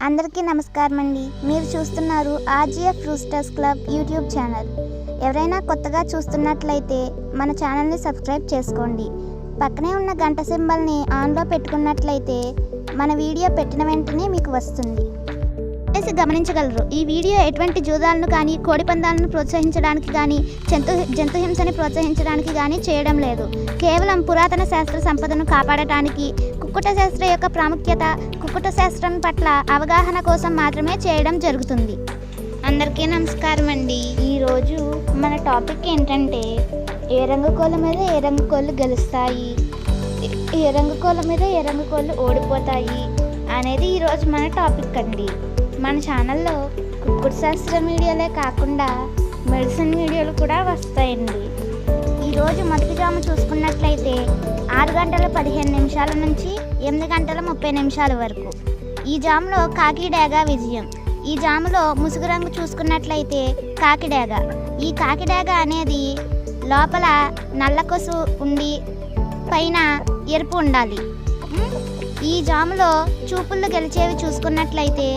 అందరికీ నమస్కారం అండి. మీరు చూస్తున్నారు ఆర్జీఎఫ్ రూస్టర్స్ క్లబ్ యూట్యూబ్ ఛానల్. ఎవరైనా కొత్తగా చూస్తున్నట్లయితే మన ఛానల్ని సబ్స్క్రైబ్ చేసుకోండి. పక్కనే ఉన్న గంట సింబల్ని ఆన్లో పెట్టుకున్నట్లయితే మన వీడియో పెట్టిన వెంటనే మీకు వస్తుంది. గమనించగలరు. ఈ వీడియో ఎటువంటి జూదాలను కానీ కోడి పందాలను ప్రోత్సహించడానికి కానీ జంతు హింసని ప్రోత్సహించడానికి కానీ చేయడం లేదు. కేవలం పురాతన శాస్త్ర సంపదను కాపాడటానికి, కుక్కుట శాస్త్రం యొక్క ప్రాముఖ్యత, కుక్కుట శాస్త్రం పట్ల అవగాహన కోసం మాత్రమే చేయడం జరుగుతుంది. అందరికీ నమస్కారం అండి. ఈరోజు మన టాపిక్ ఏంటంటే ఏ రంగు కోళ్ళ మీద ఏ రంగు కోళ్ళు గెలుస్తాయి, ఏ రంగు కోళ్ళ మీద ఏ రంగు కోళ్ళు ఓడిపోతాయి అనేది ఈరోజు మన టాపిక్ అండి. మన ఛానల్లో కుక్కుడు శాస్త్రం వీడియోలే కాకుండా మెడిసిన్ వీడియోలు కూడా వస్తాయండి. ఈరోజు మొదటి జాము చూసుకున్నట్లయితే 6 గంటల 15 నిమిషాల నుంచి 8 గంటల 30 నిమిషాల వరకు. ఈ జాములో కాకిడేగ విజయం. ఈ జాములో ముసుగు రంగు చూసుకున్నట్లయితే కాకిడేగ. ఈ కాకిడేగ అనేది లోపల నల్లకొసు ఉండి పైన ఎరుపు ఉండాలి. ఈ జాములో చూపుళ్ళు గెలిచేవి చూసుకున్నట్లయితే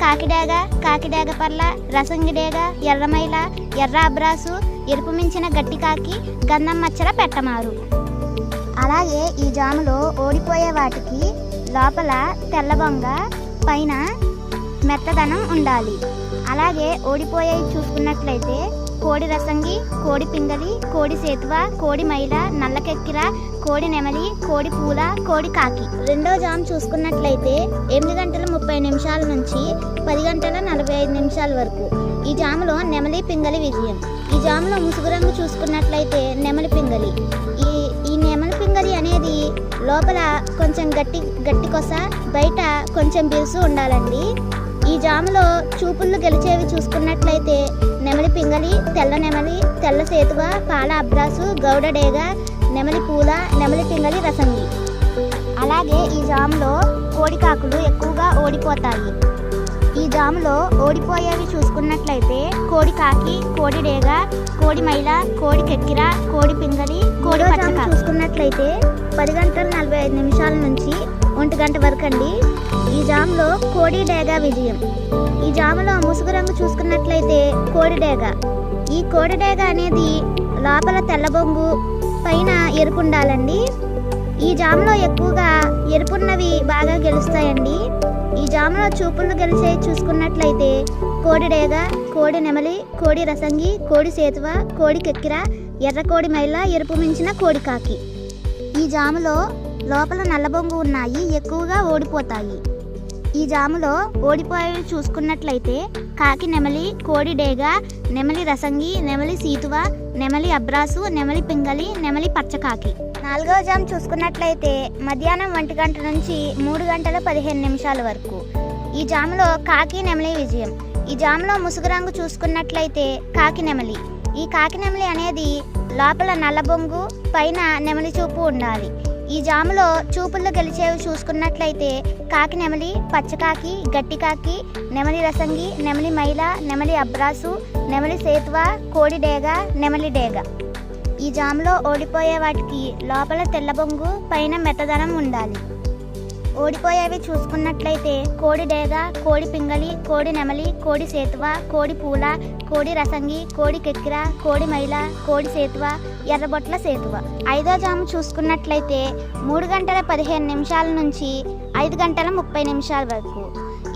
కాకిడేగ, కాకిడేగ పర్ల, రసంగిడేగ, ఎర్రమైల, ఎర్ర అబ్రాసు, ఎరుపు మించిన గట్టి కాకి, గంధం మచ్చల పెట్టమారు. అలాగే ఈ జాములో ఓడిపోయే వాటికి లోపల తెల్లబొంగ పైన మెత్తదనం ఉండాలి. అలాగే ఓడిపోయేవి చూసుకున్నట్లయితే కోడి రసంగి, కోడి పింగలి, కోడి సేతువ, కోడి మైల, నల్లకెక్కిర, కోడి నెమలి, కోడి పూల, కోడి కాకి. రెండో జాము చూసుకున్నట్లయితే 8 గంటల 30 నిమిషాల నుంచి 10 గంటల 45 నిమిషాల వరకు. ఈ జాములో నెమలి పింగలి విజయం. ఈ జాములో ముసుగు రంగు చూసుకున్నట్లయితే నెమలి పింగలి. ఈ నెమలి పింగలి అనేది లోపల కొంచెం గట్టి కొస, బయట కొంచెం బిరుసు ఉండాలండి. ఈ జాములో చూపుళ్ళు గెలిచేవి చూసుకున్నట్లయితే నెమలి పింగలి, తెల్ల నెమలి, తెల్ల సేతువ, పాల అబ్రాసు, గౌడడేగ, నెమలి పూల, నెమలి పింగలి, రసంగి. అలాగే ఈ జాములో కోడి కాకులు ఎక్కువగా ఓడిపోతాయి. ఈ జాములో ఓడిపోయేవి చూసుకున్నట్లయితే కోడి కాకి, కోడి డేగ, కోడి మైల, కోడి కెక్కిర, కోడి పింగలి, కోడి పచ్చ. చూసుకున్నట్లయితే 10 గంటల 45 నిమిషాల నుంచి 1 గంట వరకు అండి. ఈ జాములో కోడి డేగ విజయం. ఈ జాములో ముసుగు రంగు చూసుకున్నట్లయితే కోడి డేగ. ఈ కోడి డేగ అనేది లోపల తెల్లబొంగు పైన ఎరుపు ఉండాలండి. ఈ జాములో ఎక్కువగా ఎరుపున్నవి బాగా గెలుస్తాయండి. ఈ జాములో చూపుళ్ళు గెలిచే చూసుకున్నట్లయితే కోడి డేగ, కోడి నెమలి, కోడి రసంగి, కోడి సేతువ, కోడి కెక్కిర, ఎర్ర కోడి మైల, ఎరుపు మించిన కోడి కాకి. ఈ జాములో లోపల నల్లబొంగు ఉన్నాయి, ఎక్కువగా ఓడిపోతాయి. ఈ జాములో ఓడిపోయేవి చూసుకున్నట్లయితే కాకి నెమలి, కోడి డేగ, నెమలి రసంగి, నెమలి సీతువ, నెమలి అబ్రాసు, నెమలి పింగలి, నెమలి పచ్చకాకి. నాలుగవ జాము చూసుకున్నట్లయితే మధ్యాహ్నం 1 గంట నుంచి 3 గంటల 15 నిమిషాల వరకు. ఈ జాములో కాకి నెమలి విజయం. ఈ జాములో ముసుగు రంగు చూసుకున్నట్లయితే కాకి నెమలి. ఈ కాకి నెమలి అనేది లోపల నల్లబొంగు పైన నెమలి చూపు ఉండాలి. ఈ జాములో చూపుల్లో గెలిచేవి చూసుకున్నట్లయితే కాకి నెమలి, పచ్చకాకి, గట్టి కాకి, నెమలి రసంగి, నెమలి మైల, నెమలి అబ్రాసు, నెమలి సేతువ, కోడి డేగ, నెమలి డేగ. ఈ జాములో ఓడిపోయే వాటికి లోపల తెల్లబొంగు పైన మెత్తదనం ఉండాలి. ఓడిపోయేవి చూసుకున్నట్లయితే కోడి డేగ, కోడి పింగలి, కోడి నెమలి, కోడి సేతువ, కోడి పూల, కోడి రసంగి, కోడి కెక్కిర, కోడి మైల, కోడి సేతువ, ఎర్రబొట్ల సేతువ. ఐదో జాము చూసుకున్నట్లయితే 3 గంటల 15 నిమిషాల నుంచి 5 గంటల 30 నిమిషాల వరకు.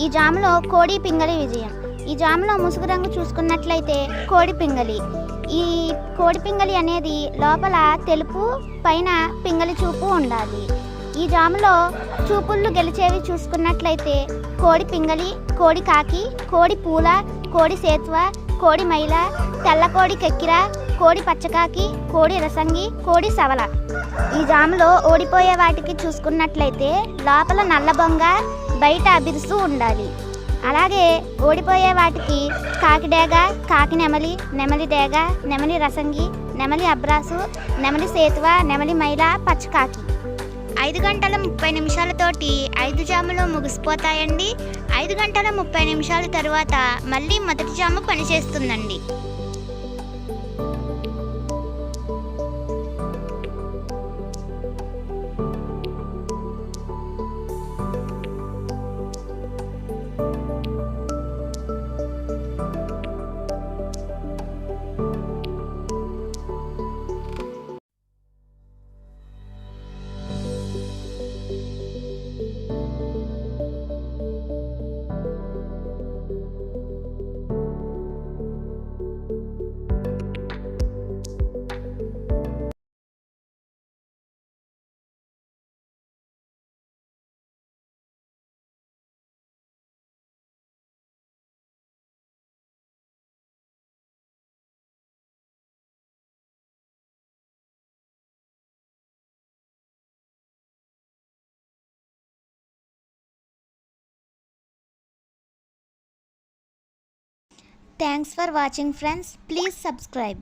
ఈ జాములో కోడి పింగలి విజయం. ఈ జాములో ముసుగు రంగు చూసుకున్నట్లయితే కోడి పింగలి. ఈ కోడి పింగలి అనేది లోపల తెలుపు పైన పింగలి చూపు ఉండాలి. ఈ జాములో చూపుళ్ళు గెలిచేవి చూసుకున్నట్లయితే కోడి పింగలి, కోడి కాకి, కోడి పూల, కోడి సేతువ, కోడి మైల, తెల్ల కోడి కెక్కిర, కోడి పచ్చకాకి, కోడి రసంగి, కోడి సవల. ఈ జాములో ఓడిపోయే వాటికి చూసుకున్నట్లయితే లోపల నల్లబొంగ, బయట బిరుసు ఉండాలి. అలాగే ఓడిపోయే వాటికి కాకిడేగ, కాకి నెమలి, నెమలి డేగ, నెమలి రసంగి, నెమలి అబ్రాసు, నెమలి సేతువ, నెమలి మైల, పచ్చకాకి. 5 గంటల 30 నిమిషాలతోటి 5 జాములు ముగిసిపోతాయండి. 5 గంటల 30 నిమిషాల తర్వాత మళ్ళీ మొదటి జాము పనిచేస్తుందండి. Thanks for watching friends. Please subscribe.